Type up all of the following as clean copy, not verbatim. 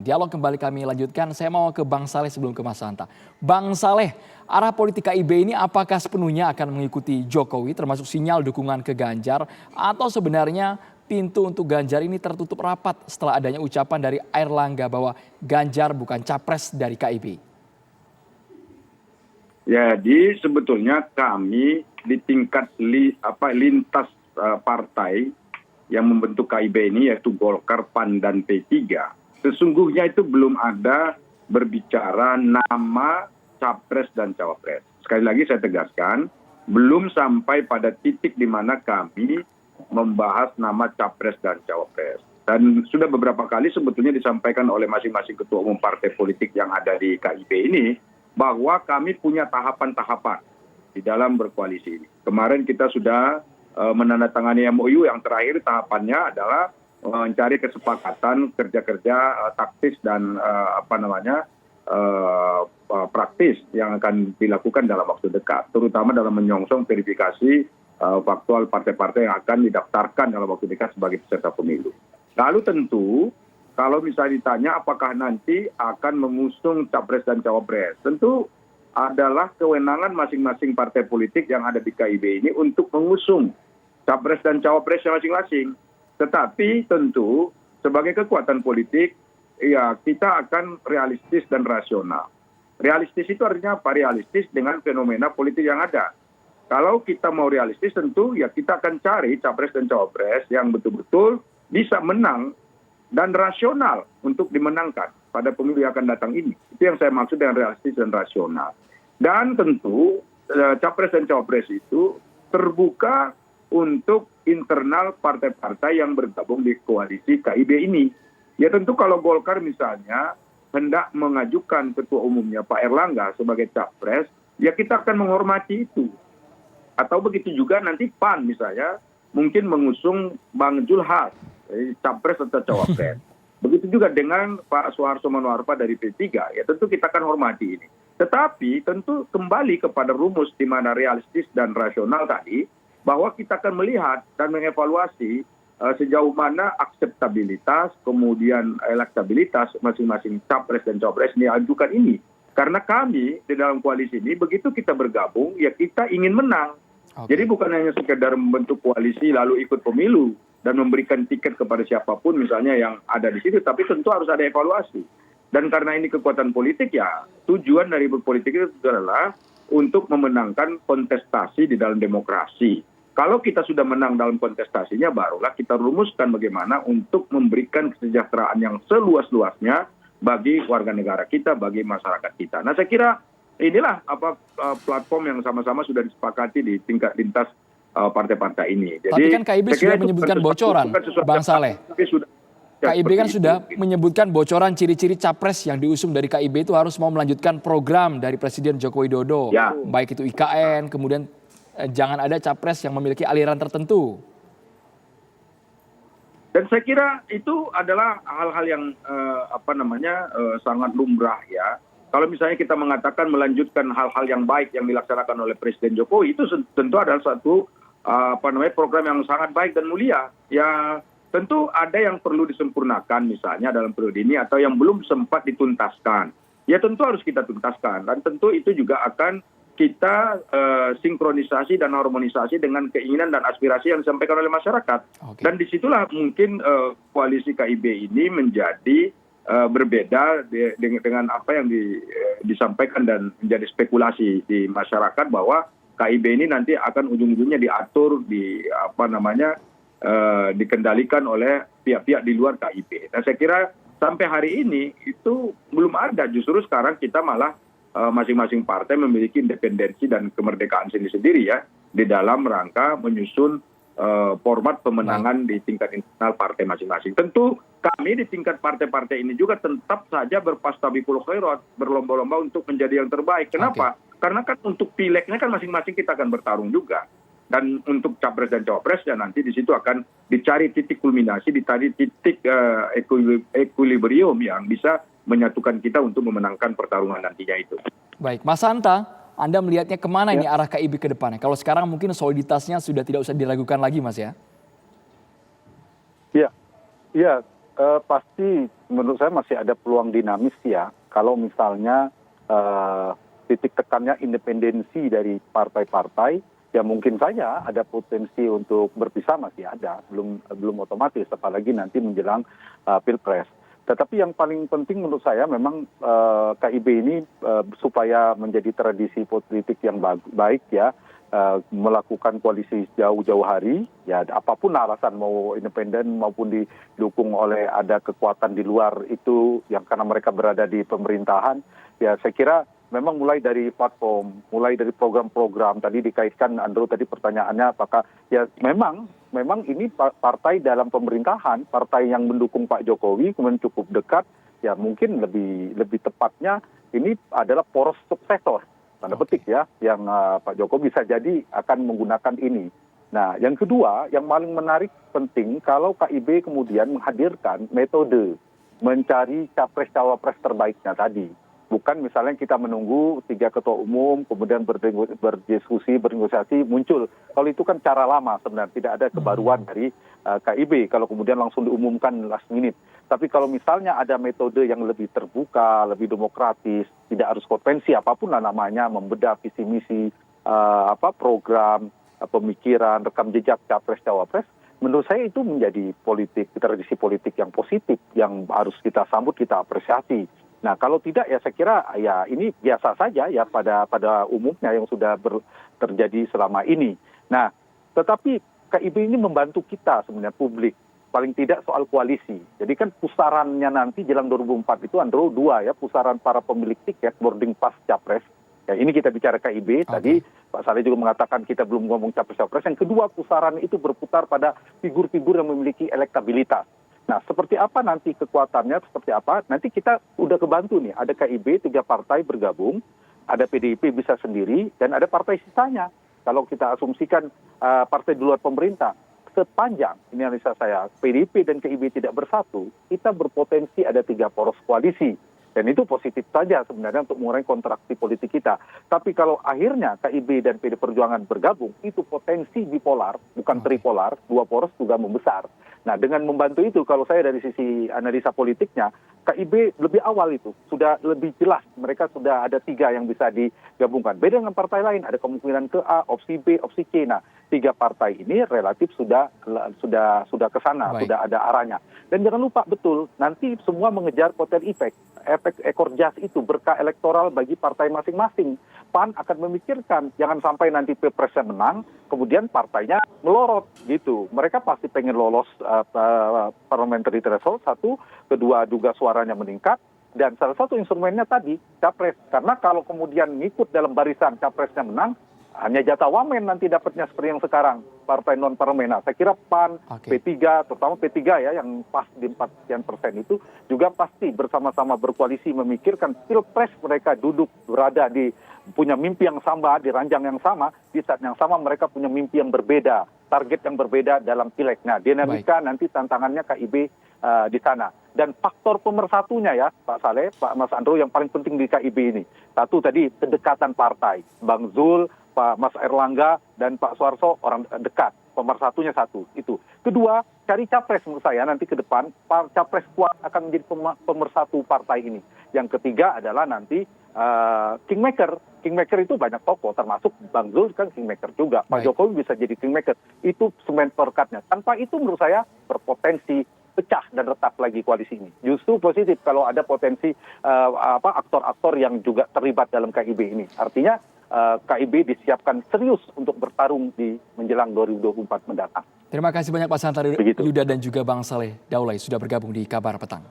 dialog kembali kami lanjutkan. Saya mau ke Bang Saleh sebelum ke Mas Hanta. Bang Saleh, arah politik KIB ini apakah sepenuhnya akan mengikuti Jokowi termasuk sinyal dukungan ke Ganjar atau sebenarnya pintu untuk Ganjar ini tertutup rapat setelah adanya ucapan dari Airlangga bahwa Ganjar bukan capres dari KIB? Jadi sebetulnya kami di tingkat lintas partai yang membentuk KIB ini yaitu Golkar, PAN, dan P3. Sesungguhnya itu belum ada berbicara nama capres dan cawapres. Sekali lagi saya tegaskan, belum sampai pada titik di mana kami membahas nama capres dan cawapres. Dan sudah beberapa kali sebetulnya disampaikan oleh masing-masing ketua umum partai politik yang ada di KIB ini, bahwa kami punya tahapan-tahapan di dalam berkoalisi ini. Kemarin kita sudah menandatangani MOU yang terakhir tahapannya adalah mencari kesepakatan kerja-kerja taktis dan praktis yang akan dilakukan dalam waktu dekat, terutama dalam menyongsong verifikasi faktual partai-partai yang akan didaftarkan dalam waktu dekat sebagai peserta pemilu. Lalu tentu kalau misalnya ditanya apakah nanti akan mengusung capres dan cawapres, tentu adalah kewenangan masing-masing partai politik yang ada di KIB ini untuk mengusung capres dan cawapres masing-masing. Tetapi tentu sebagai kekuatan politik, ya kita akan realistis dan rasional. Realistis itu artinya apa? Realistis dengan fenomena politik yang ada. Kalau kita mau realistis tentu ya kita akan cari capres dan cawapres yang betul-betul bisa menang dan rasional untuk dimenangkan pada pemilu yang akan datang ini. Itu yang saya maksud dengan realistis dan rasional. Dan tentu capres dan cawapres itu terbuka untuk internal partai-partai yang bergabung di koalisi KIB ini. Ya tentu kalau Golkar misalnya hendak mengajukan ketua umumnya Pak Airlangga sebagai capres, ya kita akan menghormati itu. Atau begitu juga nanti PAN misalnya mungkin mengusung Bang Julhas, capres atau cawapres. Begitu juga dengan Pak Soeharto Manoarfa dari P3, ya tentu kita akan hormati ini. Tetapi tentu kembali kepada rumus di mana realistis dan rasional tadi, bahwa kita akan melihat dan mengevaluasi sejauh mana akseptabilitas, kemudian elektabilitas masing-masing capres dan cawapres yang diajukan ini. Karena kami di dalam koalisi ini, begitu kita bergabung, ya kita ingin menang. Jadi bukan hanya sekedar membentuk koalisi lalu ikut pemilu dan memberikan tiket kepada siapapun misalnya yang ada di situ, tapi tentu harus ada evaluasi. Dan karena ini kekuatan politik, ya tujuan dari berpolitik itu adalah untuk memenangkan kontestasi di dalam demokrasi. Kalau kita sudah menang dalam kontestasinya, barulah kita rumuskan bagaimana untuk memberikan kesejahteraan yang seluas-luasnya bagi warga negara kita, bagi masyarakat kita. Nah, saya kira inilah platform yang sama-sama sudah disepakati di tingkat lintas partai-partai ini. Jadi, tapi kan KIB sudah menyebutkan bocoran, Bang Saleh. KIB kan sudah menyebutkan bocoran ciri-ciri capres yang diusung dari KIB itu harus mau melanjutkan program dari Presiden Joko Widodo. Ya. Baik itu IKN, kemudian jangan ada capres yang memiliki aliran tertentu. Dan saya kira itu adalah hal-hal yang sangat lumrah ya. Kalau misalnya kita mengatakan melanjutkan hal-hal yang baik yang dilaksanakan oleh Presiden Jokowi, itu tentu adalah satu program yang sangat baik dan mulia. Ya tentu ada yang perlu disempurnakan misalnya dalam periode ini atau yang belum sempat dituntaskan. Ya tentu harus kita tuntaskan dan tentu itu juga akan kita sinkronisasi dan harmonisasi dengan keinginan dan aspirasi yang disampaikan oleh masyarakat. Dan disitulah mungkin koalisi KIB ini menjadi berbeda dengan apa yang disampaikan dan menjadi spekulasi di masyarakat bahwa KIB ini nanti akan ujung-ujungnya diatur dikendalikan oleh pihak-pihak di luar KIB. Nah saya kira sampai hari ini itu belum ada, justru sekarang kita malah masing-masing partai memiliki independensi dan kemerdekaan sendiri-sendiri ya di dalam rangka menyusun format pemenangan di tingkat internal partai masing-masing. Tentu kami di tingkat partai-partai ini juga tetap saja berpastabikul khairat, berlomba-lomba untuk menjadi yang terbaik. Kenapa? Karena kan untuk pileknya kan masing-masing kita akan bertarung juga. Dan untuk capres dan cawapres ya nanti di situ akan dicari titik kulminasi, dicari titik equilibrium yang bisa menyatukan kita untuk memenangkan pertarungan nantinya itu. Baik, Mas Hanta, Anda melihatnya kemana ini arah KIB ke depannya? Kalau sekarang mungkin soliditasnya sudah tidak usah diragukan lagi, Mas ya? Iya, Pasti menurut saya masih ada peluang dinamis ya. Kalau misalnya titik tekannya independensi dari partai-partai, ya mungkin saja ada potensi untuk berpisah masih ada, belum otomatis, apalagi nanti menjelang pilpres. Tetapi yang paling penting menurut saya memang KIB ini supaya menjadi tradisi politik yang baik ya, melakukan koalisi jauh-jauh hari, ya apapun alasan mau independen maupun didukung oleh ada kekuatan di luar itu yang karena mereka berada di pemerintahan, ya saya kira memang mulai dari platform, mulai dari program-program tadi dikaitkan Andrew tadi pertanyaannya apakah ya memang ini partai dalam pemerintahan, partai yang mendukung Pak Jokowi kemudian cukup dekat, ya mungkin lebih tepatnya ini adalah poros suksesor tanda petik ya, yang Pak Jokowi bisa jadi akan menggunakan ini. Nah, yang kedua, yang paling menarik penting kalau KIB kemudian menghadirkan metode mencari capres-cawapres terbaiknya tadi. Bukan misalnya kita menunggu 3 ketua umum, kemudian berdiskusi, bernegosiasi, muncul. Kalau itu kan cara lama sebenarnya, tidak ada kebaruan dari KIB kalau kemudian langsung diumumkan last minute. Tapi kalau misalnya ada metode yang lebih terbuka, lebih demokratis, tidak harus konvensi apapun lah namanya, membedah visi misi, program, pemikiran, rekam jejak capres-cawapres, menurut saya itu menjadi tradisi politik yang positif, yang harus kita sambut, kita apresiasi. Nah kalau tidak ya saya kira ya ini biasa saja ya pada umumnya yang sudah terjadi selama ini. Nah tetapi KIB ini membantu kita sebenarnya publik, paling tidak soal koalisi. Jadi kan pusarannya nanti jelang 2004 itu Andrew 2 ya, pusaran para pemilik tiket boarding pass capres. Ya ini kita bicara KIB, tadi Pak Saleh juga mengatakan kita belum ngomong capres-capres. Yang kedua pusaran itu berputar pada figur-figur yang memiliki elektabilitas. Nah, seperti apa nanti kekuatannya, seperti apa, nanti kita udah kebantu nih, ada KIB, 3 partai bergabung, ada PDIP bisa sendiri, dan ada partai sisanya. Kalau kita asumsikan partai di luar pemerintah, sepanjang, ini analisa saya, PDIP dan KIB tidak bersatu, kita berpotensi ada 3 poros koalisi. Dan itu positif saja sebenarnya untuk mengurangi kontraksi politik kita. Tapi kalau akhirnya KIB dan PD Perjuangan bergabung, itu potensi bipolar, bukan tripolar, 2 poros juga membesar. Nah dengan membantu itu, kalau saya dari sisi analisa politiknya, KIB lebih awal itu, sudah lebih jelas, mereka sudah ada 3 yang bisa digabungkan. Beda dengan partai lain, ada kemungkinan ke A, opsi B, opsi C. Nah 3 partai ini relatif sudah ke sana, sudah ada arahnya. Dan jangan lupa betul, nanti semua mengejar kotel efek ekor jas itu berkah elektoral bagi partai masing-masing. PAN akan memikirkan jangan sampai nanti pilpresnya menang, kemudian partainya melorot gitu. Mereka pasti pengen lolos parliamentary threshold 1, kedua juga suaranya meningkat, dan salah satu instrumennya tadi capres. Karena kalau kemudian ngikut dalam barisan capresnya menang, hanya jatah wamen nanti dapatnya seperti yang sekarang, partai non-parlemen. Nah, saya kira PAN, P3, terutama P3 ya, yang pas di 4% itu, juga pasti bersama-sama berkoalisi memikirkan pilpres mereka duduk, berada punya mimpi yang sama, di ranjang yang sama, di saat yang sama mereka punya mimpi yang berbeda, target yang berbeda dalam pileg. Nah, dinamika nanti tantangannya KIB di sana. Dan faktor pemersatunya ya, Pak Saleh, Pak Mas Andrew, yang paling penting di KIB ini. Satu tadi, kedekatan partai. Bang Zul, Pak Mas Erlangga, dan Pak Suarso orang dekat. Pemersatunya satu, itu. Kedua, cari capres menurut saya nanti ke depan, capres kuat akan menjadi pemersatu partai ini. Yang ketiga adalah nanti kingmaker. Kingmaker itu banyak tokoh, termasuk Bang Zul kan kingmaker juga. Pak Jokowi bisa jadi kingmaker. Itu semen perekatnya. Tanpa itu menurut saya berpotensi pecah dan retak lagi koalisi ini. Justru positif kalau ada potensi aktor-aktor yang juga terlibat dalam KIB ini. Artinya KIB disiapkan serius untuk bertarung di menjelang 2024 mendatang. Terima kasih banyak Pak Santari Yuda dan juga Bang Saleh Daulay sudah bergabung di Kabar Petang.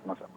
Masa.